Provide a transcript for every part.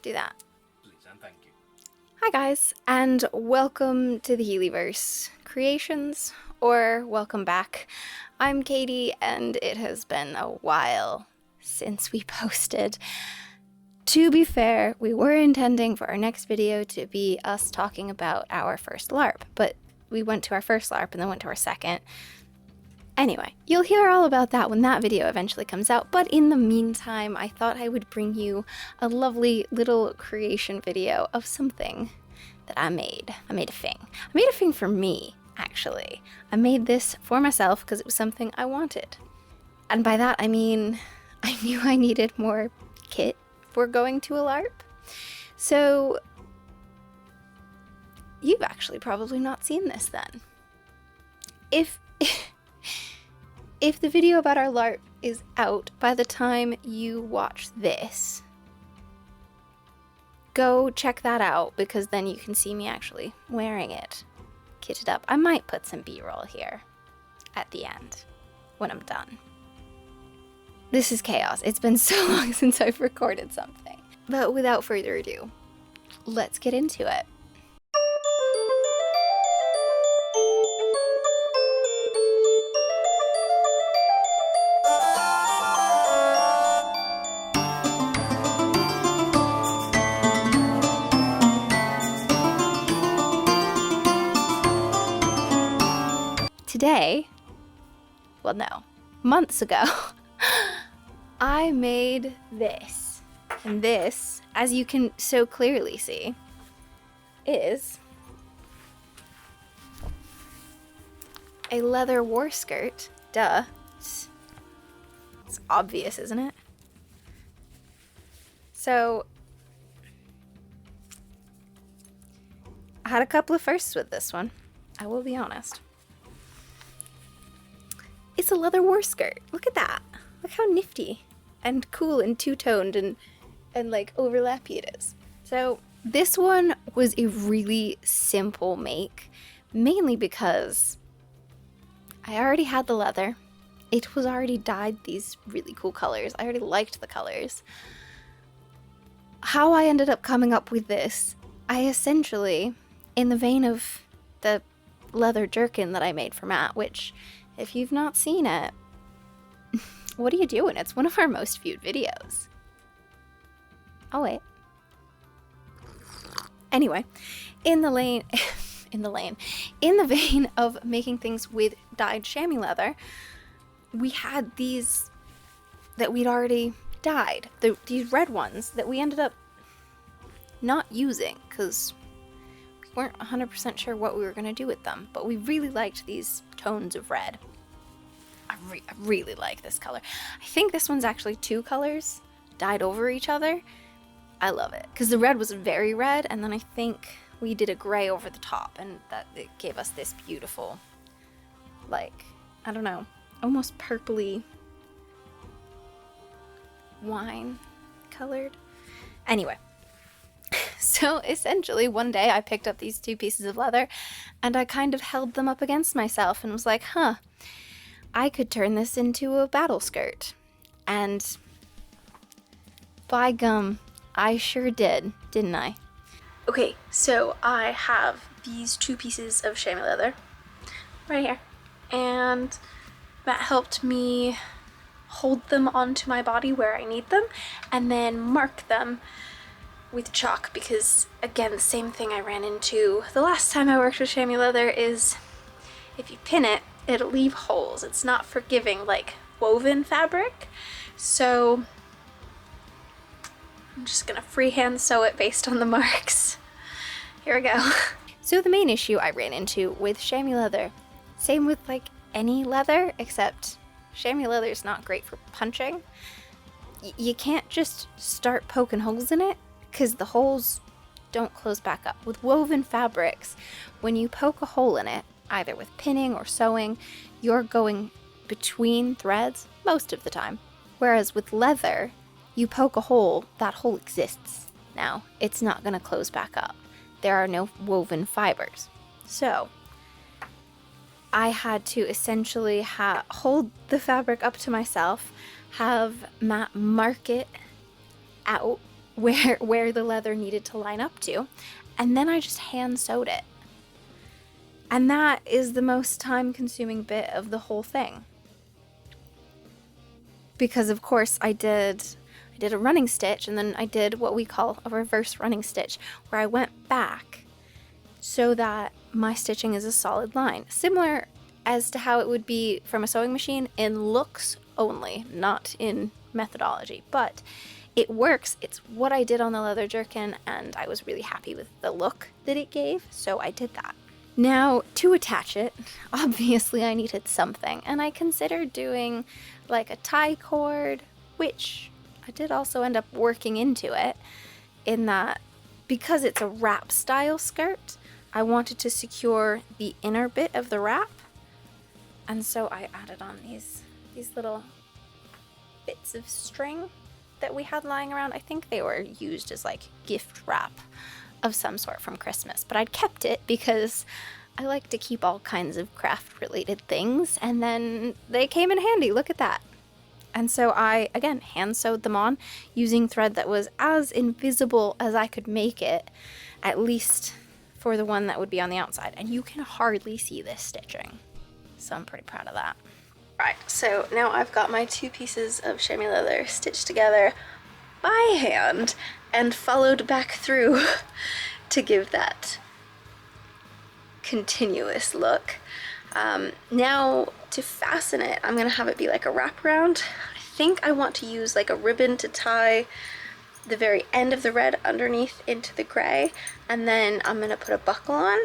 Do that. Please and thank you. Hi guys, and welcome to the Healeyverse creations, or welcome back. I'm Katie, and it has been a while since we posted. To be fair, we were intending for our next video to be us talking about our first LARP, but we went to our first LARP and then went to our second. Anyway, you'll hear all about that when that video eventually comes out, but in the meantime, I thought I would bring you a lovely little creation video of something that I made. I made a thing. I made a thing for me, actually. I made this for myself because it was something I wanted. And by that, I mean, I knew I needed more kit for going to a LARP. So, you've actually probably not seen this then. If the video about our LARP is out by the time you watch this, go check that out, because then you can see me actually wearing it, kitted up. I might put some B-roll here at the end when I'm done. This is chaos. It's been so long since I've recorded something. But without further ado, let's get into it. Today, well no, months ago, I made this. And this, as you can so clearly see, is a leather war skirt. Duh. It's obvious, isn't it? So, I had a couple of firsts with this one, I will be honest. It's a leather war skirt. Look at that. Look how nifty and cool and two-toned and like overlappy it is. So this one was a really simple make, mainly because I already had the leather. It was already dyed these really cool colors. I already liked the colors. How I ended up coming up with this, I essentially, in the vein of the leather jerkin that I made for Matt, which, if you've not seen it, what are you doing? It's one of our most viewed videos. Oh wait. Anyway, in the vein of making things with dyed chamois leather, we had these that we'd already dyed. These red ones that we ended up not using because we weren't 100% sure what we were going to do with them, but we really liked these tones of red. I really like this color. I think this one's actually two colors dyed over each other. I love it because the red was very red, and then I think we did a gray over the top, and that it gave us this beautiful, like, I don't know, almost purpley wine colored. Anyway, so essentially one day I picked up these two pieces of leather and I kind of held them up against myself and was like, huh, I could turn this into a battle skirt. And by gum, I sure did, didn't I? Okay, so I have these two pieces of chamois leather right here, and Matt helped me hold them onto my body where I need them and then mark them with chalk, because again, the same thing I ran into the last time I worked with chamois leather is if you pin it, it'll leave holes. It's not forgiving like woven fabric. So I'm just gonna freehand sew it based on the marks. Here we go. So the main issue I ran into with chamois leather, same with like any leather, except chamois leather is not great for punching. You can't just start poking holes in it because the holes don't close back up. With woven fabrics, when you poke a hole in it, either with pinning or sewing, you're going between threads most of the time. Whereas with leather, you poke a hole, that hole exists. Now, it's not going to close back up. There are no woven fibers. So, I had to essentially hold the fabric up to myself, have Matt mark it out where the leather needed to line up to, and then I just hand sewed it. And that is the most time consuming bit of the whole thing. Because of course I did a running stitch, and then I did what we call a reverse running stitch, where I went back so that my stitching is a solid line. Similar as to how it would be from a sewing machine in looks only, not in methodology. But it works. It's what I did on the leather jerkin, and I was really happy with the look that it gave, so I did that. Now, to attach it, obviously I needed something, and I considered doing like a tie cord, which I did also end up working into it, in that because it's a wrap style skirt, I wanted to secure the inner bit of the wrap, and so I added on these little bits of string that we had lying around. I think they were used as like gift wrap of some sort from Christmas, but I'd kept it because I like to keep all kinds of craft related things, and then they came in handy. Look at that. And so I, again, hand sewed them on using thread that was as invisible as I could make it, at least for the one that would be on the outside. And you can hardly see this stitching, so I'm pretty proud of that. Right, so now I've got my 2 pieces of chamois leather stitched together by hand and followed back through to give that continuous look. Now to fasten it, I'm gonna have it be like a wraparound. I think I want to use like a ribbon to tie the very end of the red underneath into the gray, and then I'm gonna put a buckle on.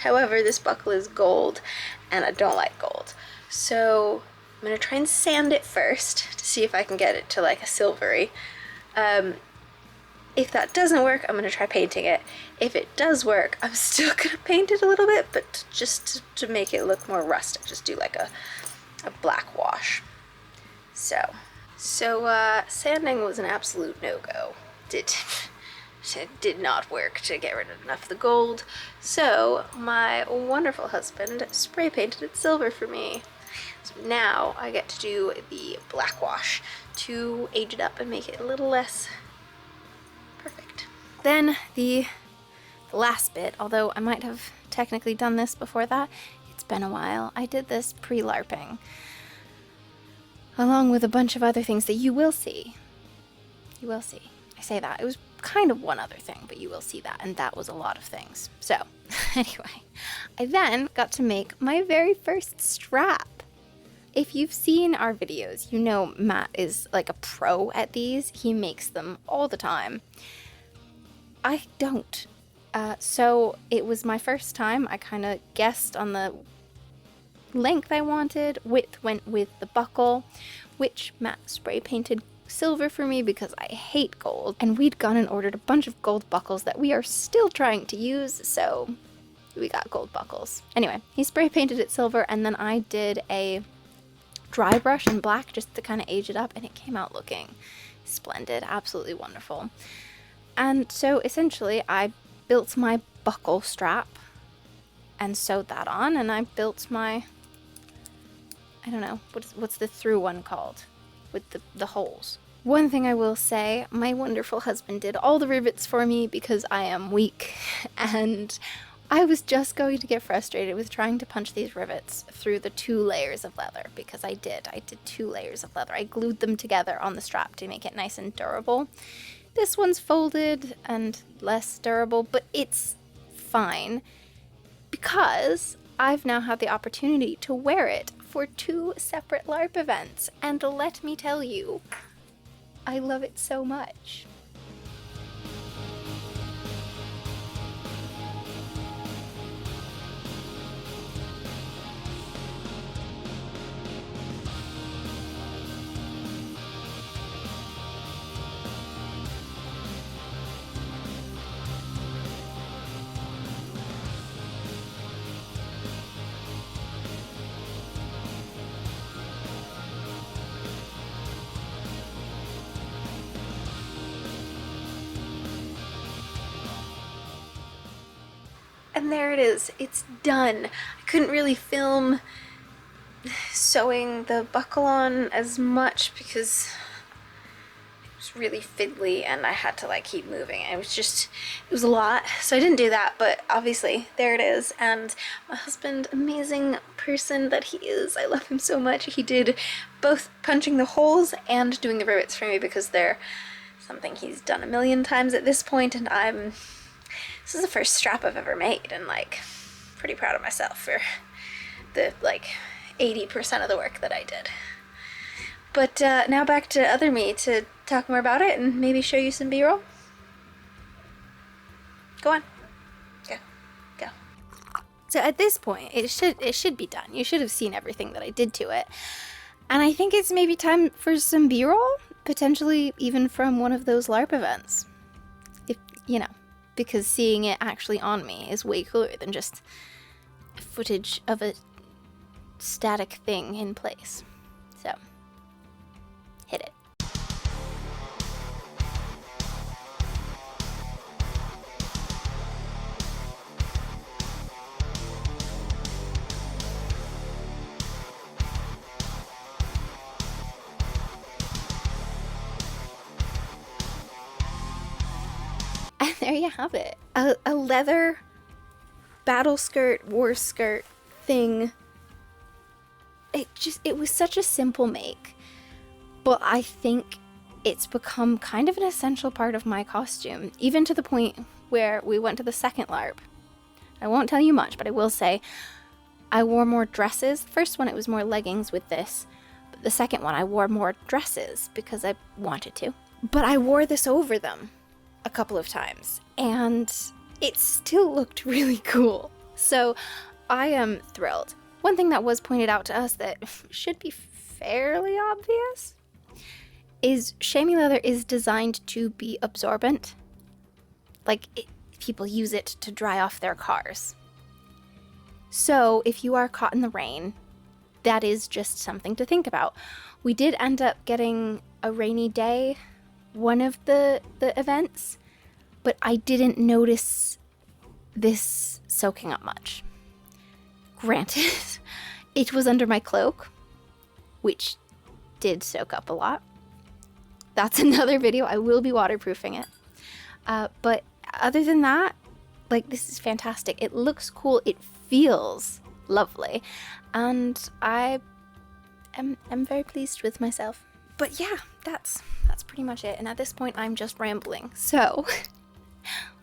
However, this buckle is gold and I don't like gold, so I'm gonna try and sand it first to see if I can get it to like a silvery. If that doesn't work, I'm gonna try painting it. If it does work, I'm still gonna paint it a little bit, but just to make it look more rustic, just do like a black wash. So sanding was an absolute no-go. It did not work to get rid of enough of the gold, so my wonderful husband spray painted it silver for me. So now I get to do the black wash to age it up and make it a little less perfect. Then the last bit, although I might have technically done this before that, it's been a while. I did this pre-LARPing, along with a bunch of other things that you will see. You will see. I say that. It was kind of one other thing, but you will see that, and that was a lot of things. So, anyway, I then got to make my very first strap. If you've seen our videos, you know Matt is like a pro at these. He makes them all the time. I don't. So it was my first time. I kind of guessed on the length I wanted. Width went with the buckle, which Matt spray painted silver for me because I hate gold. And we'd gone and ordered a bunch of gold buckles that we are still trying to use, so we got gold buckles. Anyway, he spray painted it silver, and then I did a dry brush in black just to kind of age it up, and it came out looking splendid, absolutely wonderful. And so essentially I built my buckle strap and sewed that on, and I built my, I don't know, what's the through one called with the holes. One thing I will say, my wonderful husband did all the rivets for me because I am weak, and I was just going to get frustrated with trying to punch these rivets through the 2 layers of leather, because I did 2 layers of leather. I glued them together on the strap to make it nice and durable. This one's folded and less durable, but it's fine because I've now had the opportunity to wear it for 2 separate LARP events, and let me tell you, I love it so much. And there it is, it's done. I couldn't really film sewing the buckle on as much because it was was really fiddly and I had to like keep moving. It was a lot. So I didn't do that, but obviously there it is. And my husband, amazing person that he is, I love him so much. He did both punching the holes and doing the rivets for me because they're something he's done a million times at this point, and this is the first strap I've ever made, and like pretty proud of myself for the like 80% of the work that I did. But now back to other me to talk more about it and maybe show you some B-roll. Go on. Go. So at this point, it should be done. You should have seen everything that I did to it. And I think it's maybe time for some B-roll, potentially even from one of those LARP events. If, you know, because seeing it actually on me is way cooler than just footage of a static thing in place. So, hit it. And there you have it. A leather battle skirt, war skirt thing. It was such a simple make, but I think it's become kind of an essential part of my costume, even to the point where we went to the second LARP. I won't tell you much, but I will say I wore more dresses. The first one, it was more leggings with this, but the second one, I wore more dresses because I wanted to. But I wore this over them a couple of times, and it still looked really cool. So I am thrilled. One thing that was pointed out to us that should be fairly obvious is chamois leather is designed to be absorbent. Like, people use it to dry off their cars. So if you are caught in the rain, that is just something to think about. We did end up getting a rainy day, one of the events, but I didn't notice this soaking up much. Granted, it was under my cloak, which did soak up a lot. That's another video. I will be waterproofing it. But other than that, like, this is fantastic. It looks cool. It feels lovely. And I am very pleased with myself. But yeah, that's pretty much it. And at this point, I'm just rambling. So,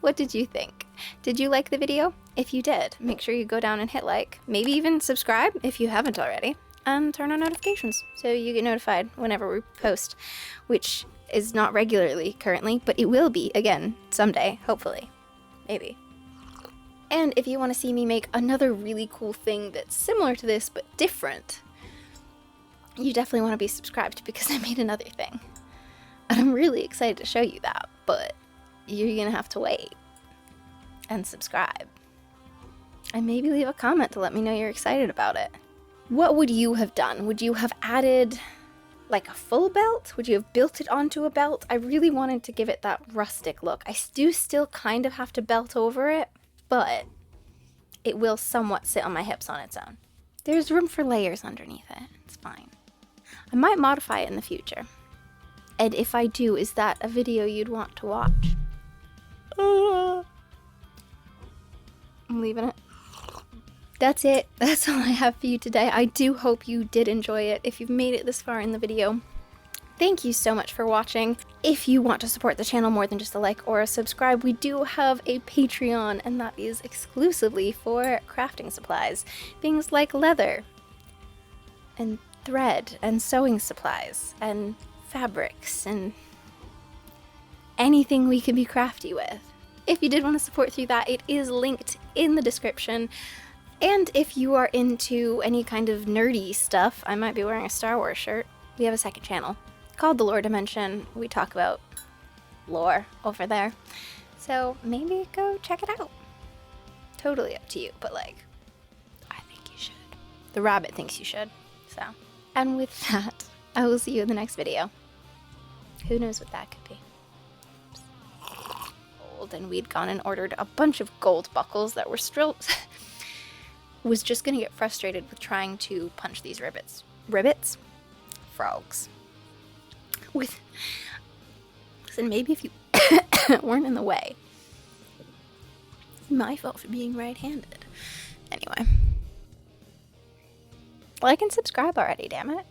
what did you think? Did you like the video? If you did, make sure you go down and hit like, maybe even subscribe if you haven't already, and turn on notifications so you get notified whenever we post, which is not regularly currently, but it will be again someday, hopefully, maybe. And if you want to see me make another really cool thing that's similar to this but different, you definitely want to be subscribed because I made another thing. And I'm really excited to show you that, but you're gonna have to wait and subscribe. And maybe leave a comment to let me know you're excited about it. What would you have done? Would you have added like a full belt? Would you have built it onto a belt? I really wanted to give it that rustic look. I do still kind of have to belt over it, but it will somewhat sit on my hips on its own. There's room for layers underneath it. It's fine. I might modify it in the future. And if I do, is that a video you'd want to watch? I'm leaving it. That's it. That's all I have for you today. I do hope you did enjoy it. If you've made it this far in the video, thank you so much for watching. If you want to support the channel more than just a like or a subscribe, we do have a Patreon, and that is exclusively for crafting supplies. Things like leather and thread and sewing supplies and fabrics and anything we can be crafty with. If you did want to support through that, it is linked in the description. And if you are into any kind of nerdy stuff, I might be wearing a Star Wars shirt. We have a second channel called The Lore Dimension. We talk about lore over there. So maybe go check it out. Totally up to you, but like, I think you should. The rabbit thinks you should, so. And with that, I will see you in the next video. Who knows what that could be. Oops. And we'd gone and ordered a bunch of gold buckles that were still... was just gonna get frustrated with trying to punch these rivets. Frogs. With legs, and maybe if you weren't in the way. My fault for being right-handed. Anyway. Like and subscribe already, damn it.